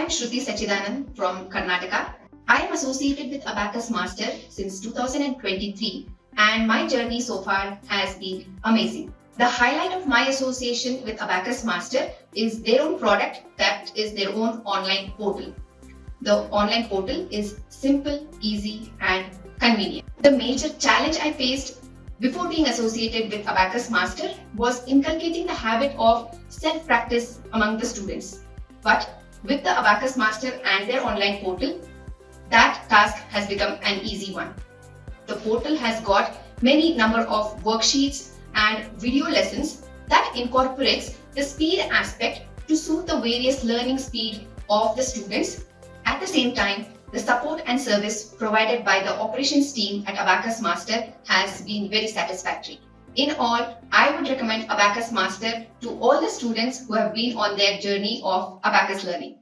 Shruti Sachidanand from Karnataka. I am associated with Abacus Master since 2023 and my journey so far has been amazing. The highlight of my association with Abacus Master is their own product, that is their own online portal. The online portal is simple, easy and convenient. The major challenge I faced before being associated with Abacus Master was inculcating the habit of self-practice among the students. But with the Abacus Master and their online portal, that task has become an easy one. The portal has got many number of worksheets and video lessons that incorporates the speed aspect to suit the various learning speed of the students. At the same time, the support and service provided by the operations team at Abacus Master has been very satisfactory. In all, I would recommend Abacus Master to all the students who have been on their journey of Abacus learning.